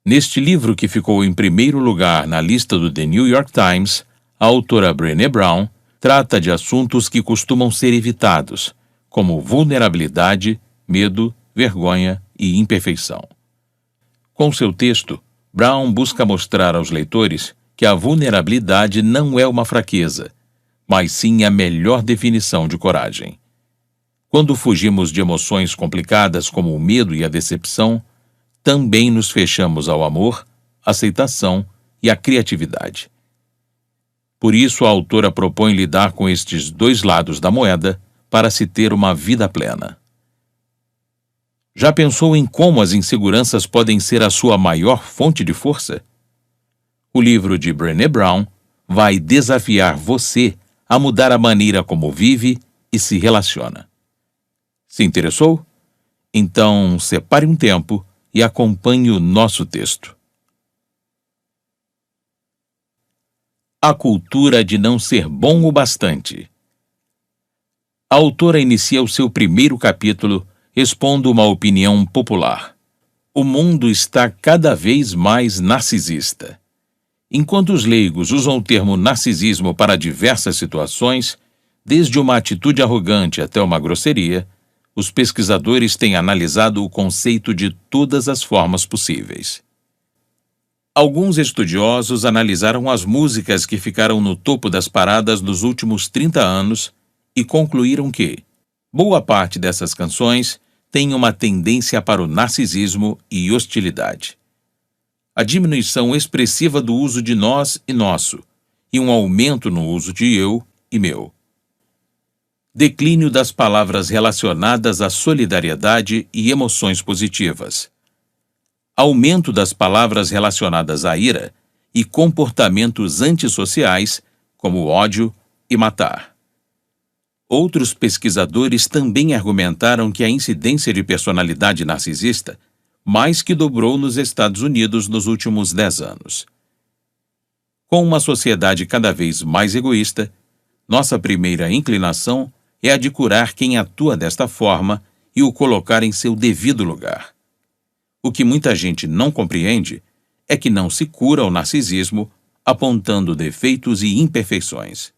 Neste livro, que ficou em primeiro lugar na lista do The New York Times, a autora Brené Brown trata de assuntos que costumam ser evitados, como vulnerabilidade, medo, vergonha e imperfeição. Com seu texto, Brown busca mostrar aos leitores que a vulnerabilidade não é uma fraqueza, mas sim a melhor definição de coragem. Quando fugimos de emoções complicadas como o medo e a decepção, também nos fechamos ao amor, aceitação e à criatividade. Por isso, a autora propõe lidar com estes dois lados da moeda para se ter uma vida plena. Já pensou em como as inseguranças podem ser a sua maior fonte de força? O livro de Brené Brown vai desafiar você a mudar a maneira como vive e se relaciona. Se interessou? Então, separe um tempo e acompanhe o nosso texto. A cultura de não ser bom o bastante. A autora inicia o seu primeiro capítulo expondo uma opinião popular. O mundo está cada vez mais narcisista. Enquanto os leigos usam o termo narcisismo para diversas situações, desde uma atitude arrogante até uma grosseria, os pesquisadores têm analisado o conceito de todas as formas possíveis. Alguns estudiosos analisaram as músicas que ficaram no topo das paradas nos últimos 30 anos e concluíram que boa parte dessas canções tem uma tendência para o narcisismo e hostilidade. A diminuição expressiva do uso de nós e nosso, e um aumento no uso de eu e meu. Declínio das palavras relacionadas à solidariedade e emoções positivas. Aumento das palavras relacionadas à ira e comportamentos antissociais, como ódio e matar. Outros pesquisadores também argumentaram que a incidência de personalidade narcisista mais que dobrou nos Estados Unidos nos últimos 10 anos. Com uma sociedade cada vez mais egoísta, nossa primeira inclinação é a de curar quem atua desta forma e o colocar em seu devido lugar. O que muita gente não compreende é que não se cura o narcisismo apontando defeitos e imperfeições.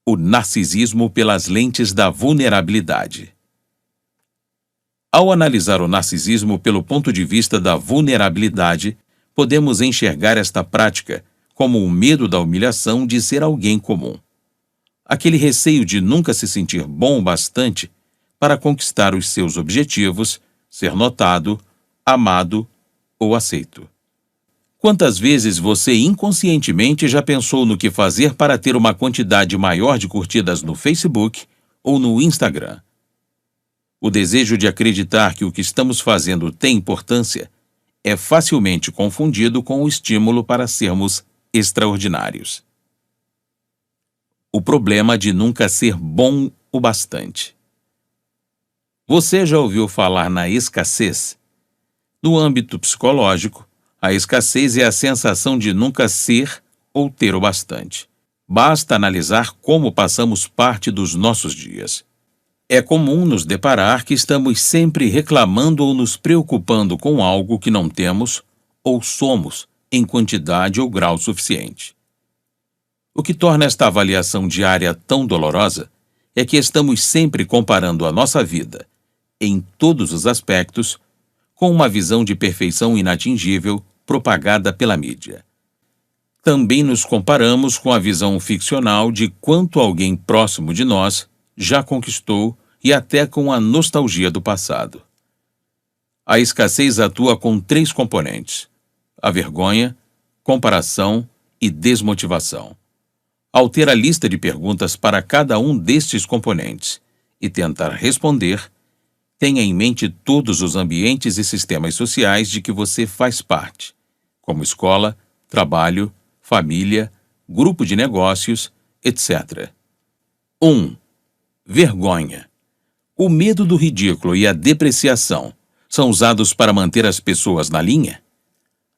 O narcisismo pelas lentes da vulnerabilidade. Ao analisar o narcisismo pelo ponto de vista da vulnerabilidade, podemos enxergar esta prática como o medo da humilhação de ser alguém comum. Aquele receio de nunca se sentir bom o bastante para conquistar os seus objetivos, ser notado, amado ou aceito. Quantas vezes você inconscientemente já pensou no que fazer para ter uma quantidade maior de curtidas no Facebook ou no Instagram? O desejo de acreditar que o que estamos fazendo tem importância é facilmente confundido com o estímulo para sermos extraordinários. O problema de nunca ser bom o bastante. Você já ouviu falar na escassez? No âmbito psicológico, a escassez é a sensação de nunca ser ou ter o bastante. Basta analisar como passamos parte dos nossos dias. É comum nos deparar que estamos sempre reclamando ou nos preocupando com algo que não temos ou somos em quantidade ou grau suficiente. O que torna esta avaliação diária tão dolorosa é que estamos sempre comparando a nossa vida, em todos os aspectos, com uma visão de perfeição inatingível propagada pela mídia. Também nos comparamos com a visão ficcional de quanto alguém próximo de nós já conquistou e até com a nostalgia do passado. A escassez atua com 3 componentes: a vergonha, comparação e desmotivação. Ao ter a lista de perguntas para cada um destes componentes e tentar responder, tenha em mente todos os ambientes e sistemas sociais de que você faz parte, como escola, trabalho, família, grupo de negócios, etc. 1. Vergonha. O medo do ridículo e a depreciação são usados para manter as pessoas na linha?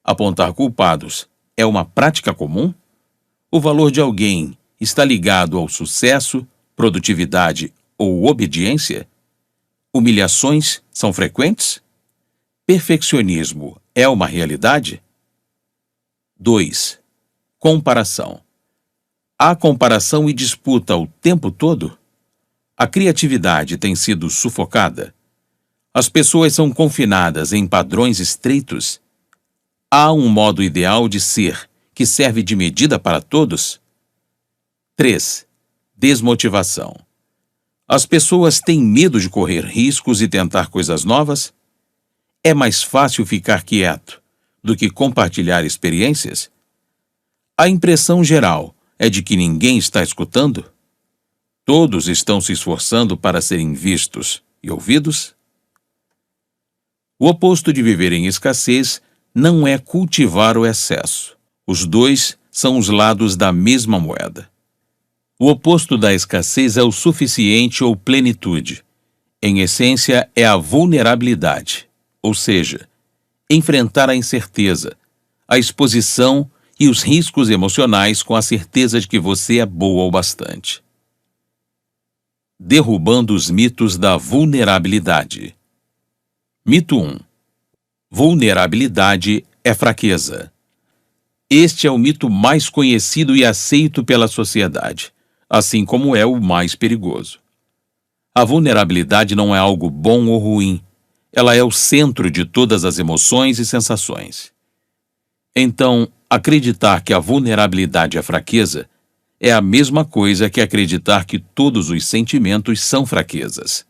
Apontar culpados é uma prática comum? O valor de alguém está ligado ao sucesso, produtividade ou obediência? Humilhações são frequentes? Perfeccionismo é uma realidade? 2. Comparação. Há comparação e disputa o tempo todo? A criatividade tem sido sufocada? As pessoas são confinadas em padrões estreitos? Há um modo ideal de ser que serve de medida para todos? 3. Desmotivação. As pessoas têm medo de correr riscos e tentar coisas novas? É mais fácil ficar quieto do que compartilhar experiências? A impressão geral é de que ninguém está escutando? Todos estão se esforçando para serem vistos e ouvidos? O oposto de viver em escassez não é cultivar o excesso. Os dois são os lados da mesma moeda. O oposto da escassez é o suficiente ou plenitude. Em essência, é a vulnerabilidade, ou seja, enfrentar a incerteza, a exposição e os riscos emocionais com a certeza de que você é boa o bastante. Derrubando os mitos da vulnerabilidade. Mito 1. Vulnerabilidade é fraqueza. Este é o mito mais conhecido e aceito pela sociedade, assim como é o mais perigoso. A vulnerabilidade não é algo bom ou ruim. Ela é o centro de todas as emoções e sensações. Então, acreditar que a vulnerabilidade é fraqueza é a mesma coisa que acreditar que todos os sentimentos são fraquezas.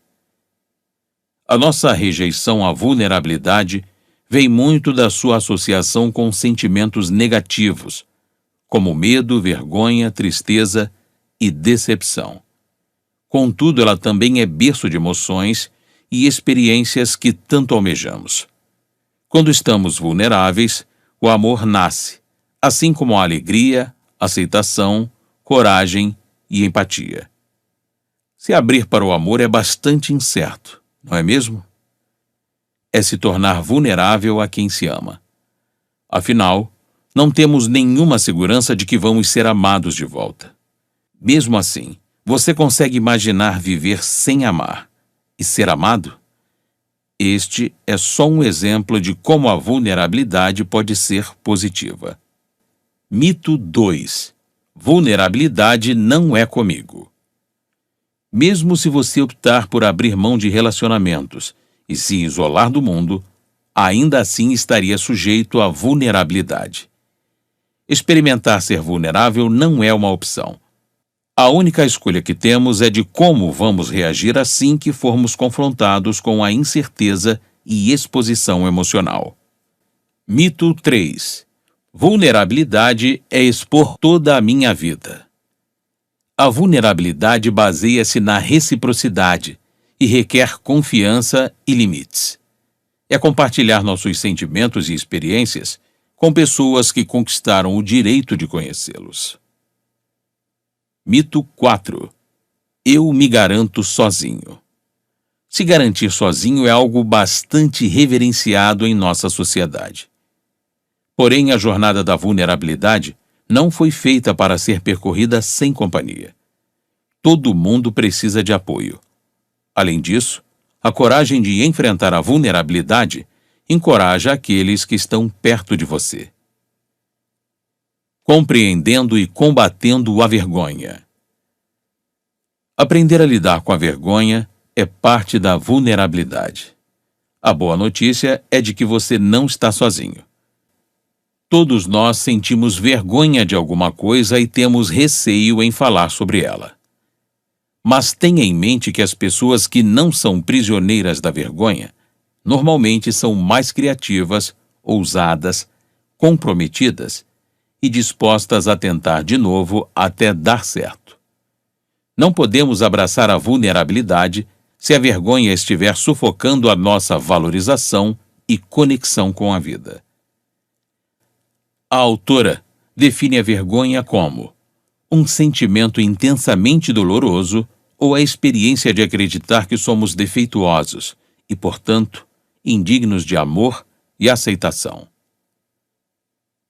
A nossa rejeição à vulnerabilidade vem muito da sua associação com sentimentos negativos, como medo, vergonha, tristeza e decepção. Contudo, ela também é berço de emoções e experiências que tanto almejamos. Quando estamos vulneráveis, o amor nasce, assim como a alegria, aceitação, coragem e empatia. Se abrir para o amor é bastante incerto, não é mesmo? É se tornar vulnerável a quem se ama. Afinal, não temos nenhuma segurança de que vamos ser amados de volta. Mesmo assim, você consegue imaginar viver sem amar e ser amado? Este é só um exemplo de como a vulnerabilidade pode ser positiva. Mito 2. Vulnerabilidade não é comigo. Mesmo se você optar por abrir mão de relacionamentos e se isolar do mundo, ainda assim estaria sujeito à vulnerabilidade. Experimentar ser vulnerável não é uma opção. A única escolha que temos é de como vamos reagir assim que formos confrontados com a incerteza e exposição emocional. Mito 3. Vulnerabilidade é expor toda a minha vida. A vulnerabilidade baseia-se na reciprocidade e requer confiança e limites. É compartilhar nossos sentimentos e experiências com pessoas que conquistaram o direito de conhecê-los. Mito 4. Eu me garanto sozinho. Se garantir sozinho é algo bastante reverenciado em nossa sociedade. Porém, a jornada da vulnerabilidade não foi feita para ser percorrida sem companhia. Todo mundo precisa de apoio. Além disso, a coragem de enfrentar a vulnerabilidade encoraja aqueles que estão perto de você. Compreendendo e combatendo a vergonha. Aprender a lidar com a vergonha é parte da vulnerabilidade. A boa notícia é de que você não está sozinho. Todos nós sentimos vergonha de alguma coisa e temos receio em falar sobre ela. Mas tenha em mente que as pessoas que não são prisioneiras da vergonha normalmente são mais criativas, ousadas, comprometidas e dispostas a tentar de novo até dar certo. Não podemos abraçar a vulnerabilidade se a vergonha estiver sufocando a nossa valorização e conexão com a vida. A autora define a vergonha como um sentimento intensamente doloroso ou a experiência de acreditar que somos defeituosos e, portanto, indignos de amor e aceitação.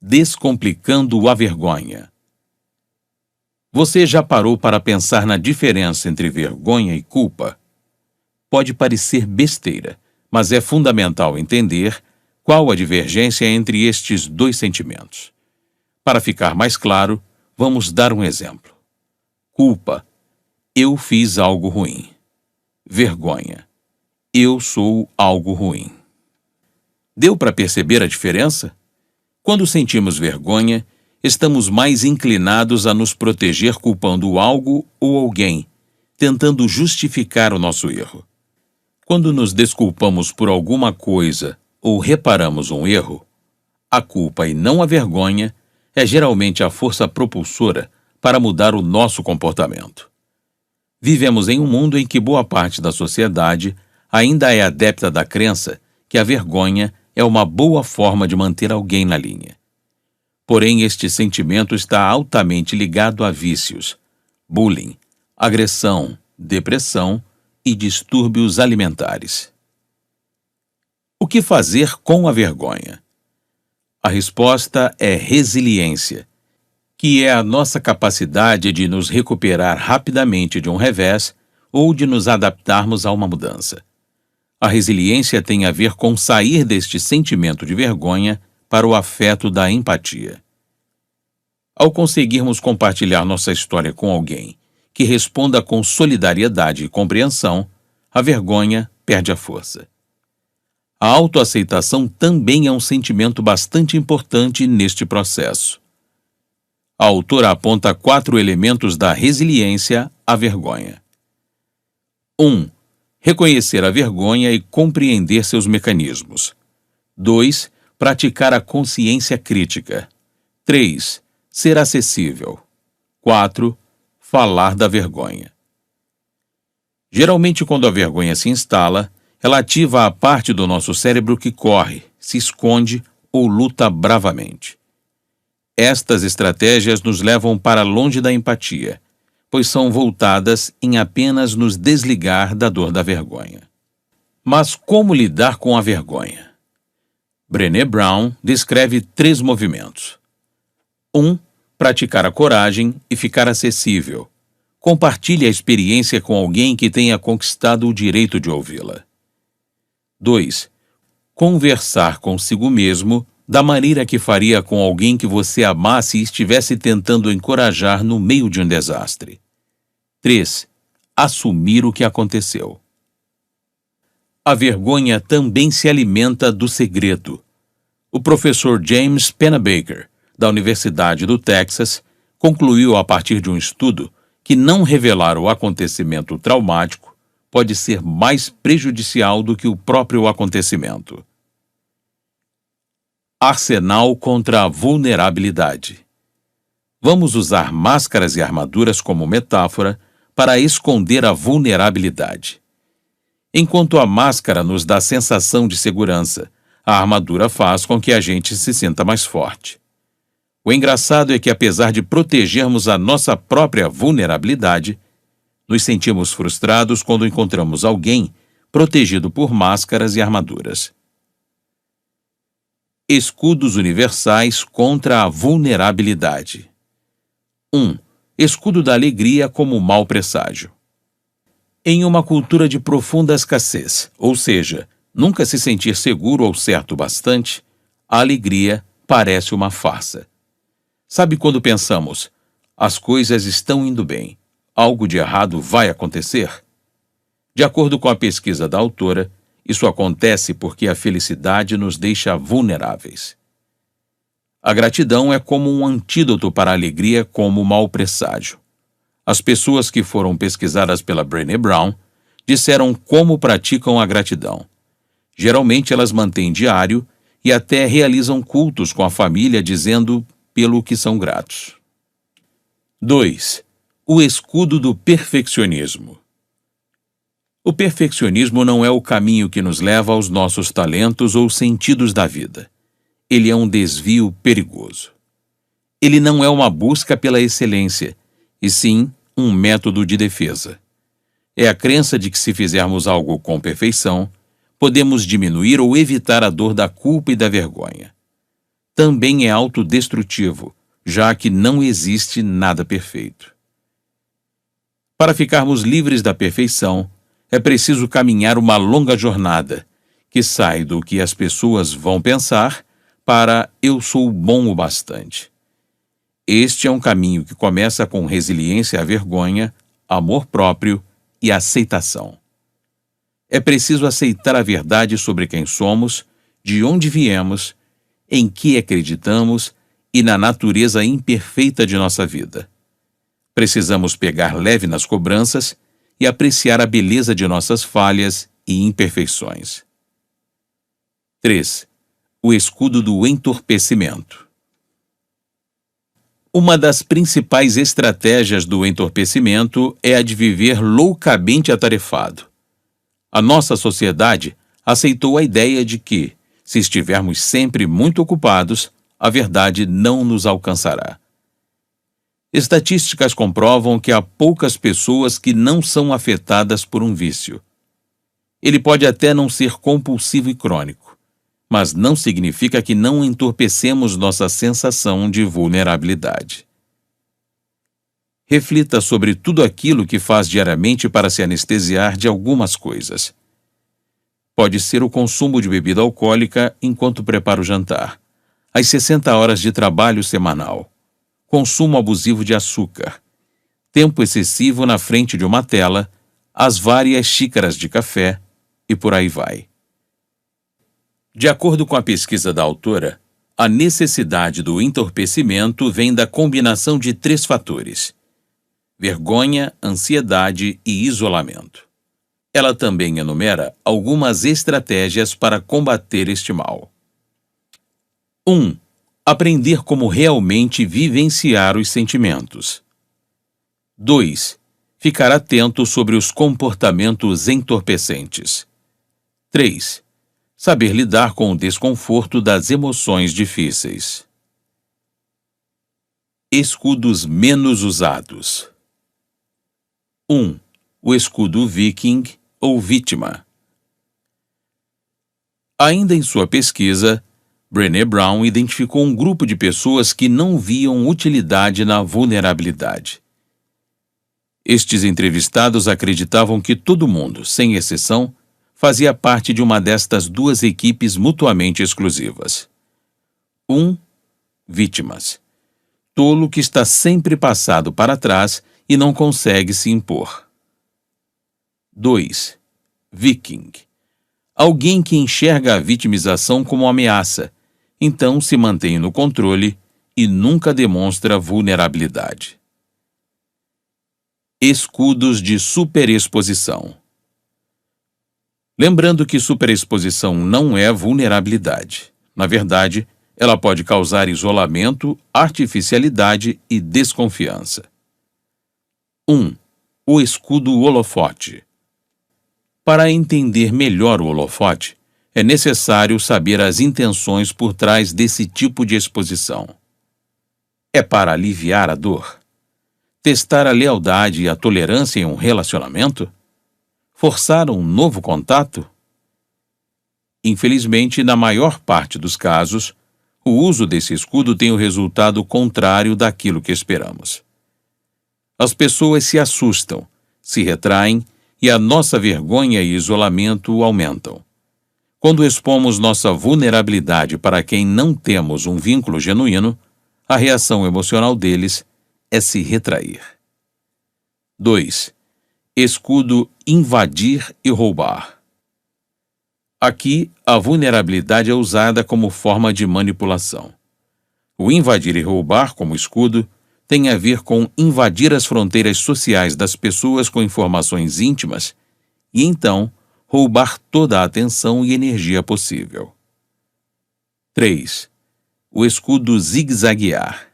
Descomplicando a vergonha. Você já parou para pensar na diferença entre vergonha e culpa? Pode parecer besteira, mas é fundamental entender qual a divergência entre estes dois sentimentos. Para ficar mais claro, vamos dar um exemplo. Culpa: eu fiz algo ruim. Vergonha: eu sou algo ruim. Deu para perceber a diferença? Quando sentimos vergonha, estamos mais inclinados a nos proteger culpando algo ou alguém, tentando justificar o nosso erro. Quando nos desculpamos por alguma coisa ou reparamos um erro, a culpa e não a vergonha é geralmente a força propulsora para mudar o nosso comportamento. Vivemos em um mundo em que boa parte da sociedade ainda é adepta da crença que a vergonha é uma boa forma de manter alguém na linha. Porém, este sentimento está altamente ligado a vícios, bullying, agressão, depressão e distúrbios alimentares. O que fazer com a vergonha? A resposta é resiliência, que é a nossa capacidade de nos recuperar rapidamente de um revés ou de nos adaptarmos a uma mudança. A resiliência tem a ver com sair deste sentimento de vergonha para o afeto da empatia. Ao conseguirmos compartilhar nossa história com alguém que responda com solidariedade e compreensão, a vergonha perde a força. A autoaceitação também é um sentimento bastante importante neste processo. A autora aponta 4 elementos da resiliência à vergonha. 1. Reconhecer a vergonha e compreender seus mecanismos. 2. Praticar a consciência crítica. 3. Ser acessível. 4. Falar da vergonha. Geralmente, quando a vergonha se instala, ela ativa a parte do nosso cérebro que corre, se esconde ou luta bravamente. Estas estratégias nos levam para longe da empatia, pois são voltadas em apenas nos desligar da dor da vergonha. Mas como lidar com a vergonha? Brené Brown descreve 3 movimentos. 1. Praticar a coragem e ficar acessível. Compartilhe a experiência com alguém que tenha conquistado o direito de ouvi-la. 2. Conversar consigo mesmo da maneira que faria com alguém que você amasse e estivesse tentando encorajar no meio de um desastre. 3. Assumir o que aconteceu. A vergonha também se alimenta do segredo. O professor James Pennebaker, da Universidade do Texas, concluiu a partir de um estudo que não revelar o acontecimento traumático pode ser mais prejudicial do que o próprio acontecimento. Arsenal contra a vulnerabilidade. Vamos usar máscaras e armaduras como metáfora para esconder a vulnerabilidade. Enquanto a máscara nos dá sensação de segurança, a armadura faz com que a gente se sinta mais forte. O engraçado é que, apesar de protegermos a nossa própria vulnerabilidade, nos sentimos frustrados quando encontramos alguém protegido por máscaras e armaduras. Escudos universais contra a vulnerabilidade. 1. Escudo da alegria como mau presságio. Em uma cultura de profunda escassez, ou seja, nunca se sentir seguro ou certo bastante, a alegria parece uma farsa. Sabe quando pensamos, as coisas estão indo bem, algo de errado vai acontecer? De acordo com a pesquisa da autora, isso acontece porque a felicidade nos deixa vulneráveis. A gratidão é como um antídoto para a alegria como mau presságio. As pessoas que foram pesquisadas pela Brené Brown disseram como praticam a gratidão. Geralmente elas mantêm diário e até realizam cultos com a família dizendo pelo que são gratos. 2. O escudo do perfeccionismo. O perfeccionismo não é o caminho que nos leva aos nossos talentos ou sentidos da vida. Ele é um desvio perigoso. Ele não é uma busca pela excelência, e sim um método de defesa. É a crença de que se fizermos algo com perfeição, podemos diminuir ou evitar a dor da culpa e da vergonha. Também é autodestrutivo, já que não existe nada perfeito. Para ficarmos livres da perfeição, é preciso caminhar uma longa jornada, que sai do que as pessoas vão pensar para eu sou bom o bastante. Este é um caminho que começa com resiliência à vergonha, amor próprio e aceitação. É preciso aceitar a verdade sobre quem somos, de onde viemos, em que acreditamos e na natureza imperfeita de nossa vida. Precisamos pegar leve nas cobranças e apreciar a beleza de nossas falhas e imperfeições. 3. O escudo do entorpecimento. Uma das principais estratégias do entorpecimento é a de viver loucamente atarefado. A nossa sociedade aceitou a ideia de que, se estivermos sempre muito ocupados, a verdade não nos alcançará. Estatísticas comprovam que há poucas pessoas que não são afetadas por um vício. Ele pode até não ser compulsivo e crônico, mas não significa que não entorpecemos nossa sensação de vulnerabilidade. Reflita sobre tudo aquilo que faz diariamente para se anestesiar de algumas coisas. Pode ser o consumo de bebida alcoólica enquanto prepara o jantar, as 60 horas de trabalho semanal, consumo abusivo de açúcar, tempo excessivo na frente de uma tela, as várias xícaras de café e por aí vai. De acordo com a pesquisa da autora, a necessidade do entorpecimento vem da combinação de 3 fatores: vergonha, ansiedade e isolamento. Ela também enumera algumas estratégias para combater este mal. 1. Aprender como realmente vivenciar os sentimentos. 2. Ficar atento sobre os comportamentos entorpecentes. 3. Saber lidar com o desconforto das emoções difíceis. Escudos menos usados. 1. O escudo viking ou vítima. Ainda em sua pesquisa, Brené Brown identificou um grupo de pessoas que não viam utilidade na vulnerabilidade. Estes entrevistados acreditavam que todo mundo, sem exceção, fazia parte de uma destas 2 equipes mutuamente exclusivas. 1. Vítimas. Tolo que está sempre passado para trás e não consegue se impor. 2. Viking. Alguém que enxerga a vitimização como ameaça, então se mantém no controle e nunca demonstra vulnerabilidade. Escudos de superexposição. Lembrando que superexposição não é vulnerabilidade. Na verdade, ela pode causar isolamento, artificialidade e desconfiança. 1. O escudo holofote. Para entender melhor o holofote, é necessário saber as intenções por trás desse tipo de exposição. É para aliviar a dor? Testar a lealdade e a tolerância em um relacionamento? Forçar um novo contato? Infelizmente, na maior parte dos casos, o uso desse escudo tem o resultado contrário daquilo que esperamos. As pessoas se assustam, se retraem e a nossa vergonha e isolamento aumentam. Quando expomos nossa vulnerabilidade para quem não temos um vínculo genuíno, a reação emocional deles é se retrair. 2. Escudo invadir e roubar. Aqui, a vulnerabilidade é usada como forma de manipulação. O invadir e roubar como escudo tem a ver com invadir as fronteiras sociais das pessoas com informações íntimas e, então, roubar toda a atenção e energia possível. 3. O escudo zigue-zaguear.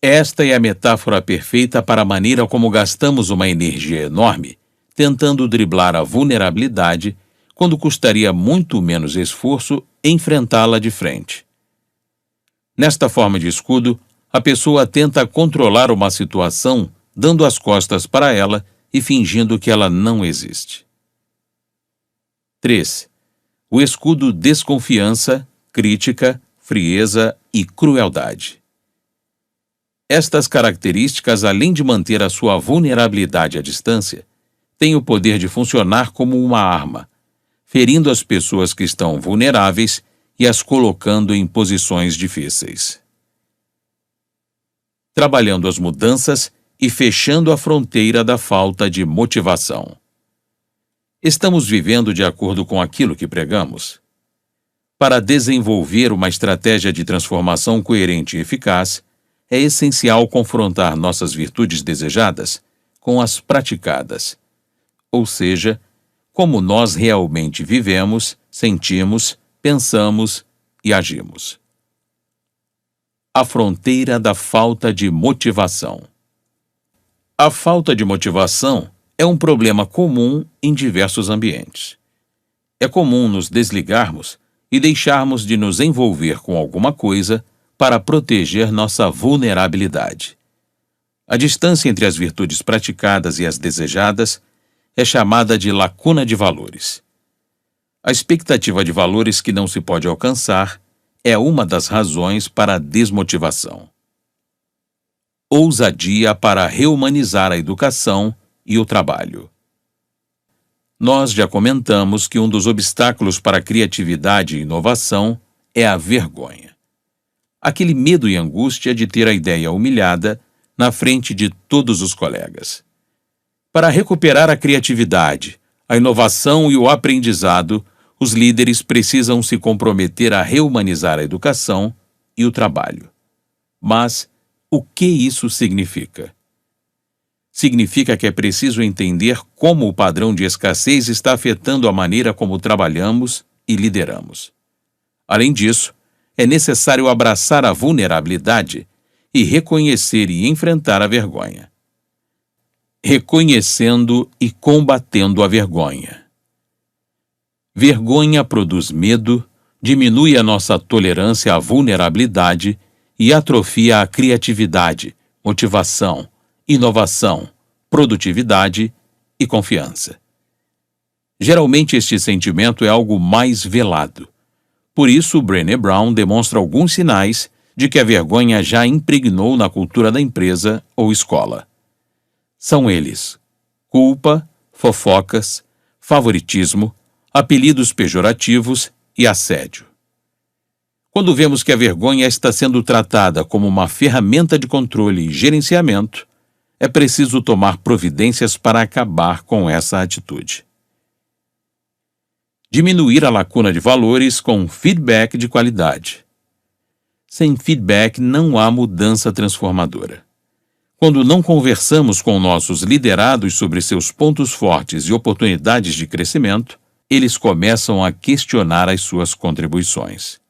Esta é a metáfora perfeita para a maneira como gastamos uma energia enorme tentando driblar a vulnerabilidade quando custaria muito menos esforço enfrentá-la de frente. Nesta forma de escudo, a pessoa tenta controlar uma situação dando as costas para ela e fingindo que ela não existe. 3. O escudo desconfiança, crítica, frieza e crueldade. Estas características, além de manter a sua vulnerabilidade à distância, têm o poder de funcionar como uma arma, ferindo as pessoas que estão vulneráveis e as colocando em posições difíceis. Trabalhando as mudanças e fechando a fronteira da falta de motivação. Estamos vivendo de acordo com aquilo que pregamos? Para desenvolver uma estratégia de transformação coerente e eficaz, é essencial confrontar nossas virtudes desejadas com as praticadas, ou seja, como nós realmente vivemos, sentimos, pensamos e agimos. A fronteira da falta de motivação. A falta de motivação é um problema comum em diversos ambientes. É comum nos desligarmos e deixarmos de nos envolver com alguma coisa para proteger nossa vulnerabilidade. A distância entre as virtudes praticadas e as desejadas é chamada de lacuna de valores. A expectativa de valores que não se pode alcançar é uma das razões para a desmotivação. Ousadia para rehumanizar a educação e o trabalho. Nós já comentamos que um dos obstáculos para a criatividade e inovação é a vergonha. Aquele medo e angústia de ter a ideia humilhada na frente de todos os colegas. Para recuperar a criatividade, a inovação e o aprendizado, os líderes precisam se comprometer a rehumanizar a educação e o trabalho. Mas o que isso significa? Significa que é preciso entender como o padrão de escassez está afetando a maneira como trabalhamos e lideramos. Além disso, é necessário abraçar a vulnerabilidade e reconhecer e enfrentar a vergonha. Reconhecendo e combatendo a vergonha. Vergonha produz medo, diminui a nossa tolerância à vulnerabilidade e atrofia a criatividade, motivação, inovação, produtividade e confiança. Geralmente este sentimento é algo mais velado. Por isso, Brené Brown demonstra alguns sinais de que a vergonha já impregnou na cultura da empresa ou escola. São eles: culpa, fofocas, favoritismo, apelidos pejorativos e assédio. Quando vemos que a vergonha está sendo tratada como uma ferramenta de controle e gerenciamento, é preciso tomar providências para acabar com essa atitude. Diminuir a lacuna de valores com feedback de qualidade. Sem feedback não há mudança transformadora. Quando não conversamos com nossos liderados sobre seus pontos fortes e oportunidades de crescimento, eles começam a questionar as suas contribuições.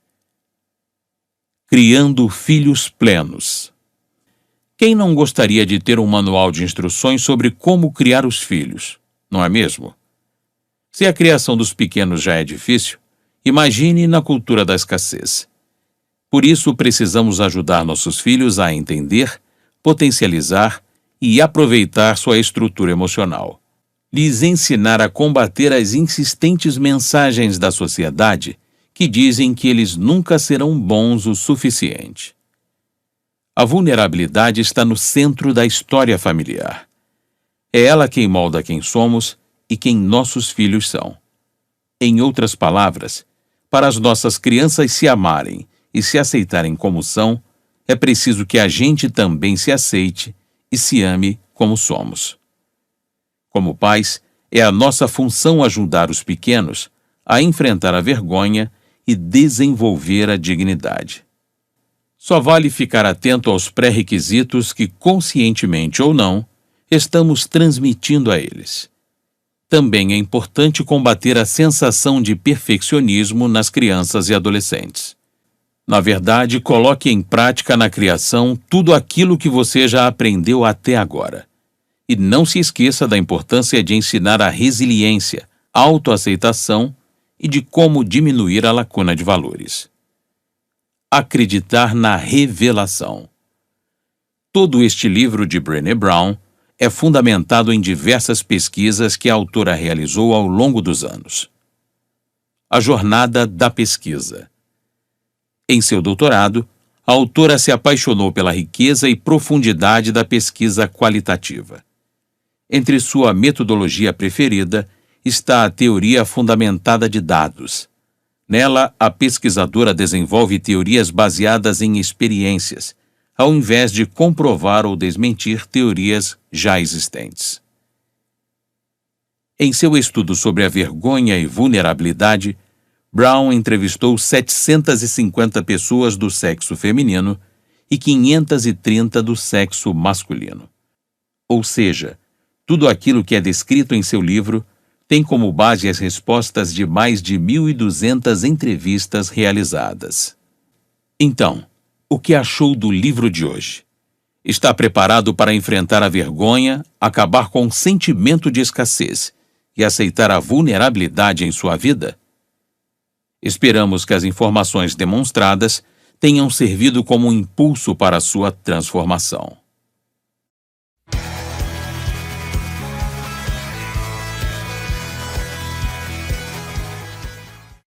Criando filhos plenos. Quem não gostaria de ter um manual de instruções sobre como criar os filhos, não é mesmo? Se a criação dos pequenos já é difícil, imagine na cultura da escassez. Por isso, precisamos ajudar nossos filhos a entender, potencializar e aproveitar sua estrutura emocional. Lhes ensinar a combater as insistentes mensagens da sociedade que dizem que eles nunca serão bons o suficiente. A vulnerabilidade está no centro da história familiar. É ela quem molda quem somos e quem nossos filhos são. Em outras palavras, para as nossas crianças se amarem e se aceitarem como são, é preciso que a gente também se aceite e se ame como somos. Como pais, é a nossa função ajudar os pequenos a enfrentar a vergonha e desenvolver a dignidade. Só vale ficar atento aos pré-requisitos que, conscientemente ou não, estamos transmitindo a eles. Também é importante combater a sensação de perfeccionismo nas crianças e adolescentes. Na verdade, coloque em prática na criação tudo aquilo que você já aprendeu até agora. E não se esqueça da importância de ensinar a resiliência, autoaceitação e de como diminuir a lacuna de valores. Acreditar na revelação. Todo este livro de Brené Brown é fundamentado em diversas pesquisas que a autora realizou ao longo dos anos. A jornada da pesquisa. Em seu doutorado, a autora se apaixonou pela riqueza e profundidade da pesquisa qualitativa. Entre sua metodologia preferida está a teoria fundamentada de dados. Nela, a pesquisadora desenvolve teorias baseadas em experiências, ao invés de comprovar ou desmentir teorias já existentes. Em seu estudo sobre a vergonha e vulnerabilidade, Brown entrevistou 750 pessoas do sexo feminino e 530 do sexo masculino. Ou seja, tudo aquilo que é descrito em seu livro tem como base as respostas de mais de 1.200 entrevistas realizadas. Então, o que achou do livro de hoje? Está preparado para enfrentar a vergonha, acabar com o sentimento de escassez e aceitar a vulnerabilidade em sua vida? Esperamos que as informações demonstradas tenham servido como um impulso para a sua transformação.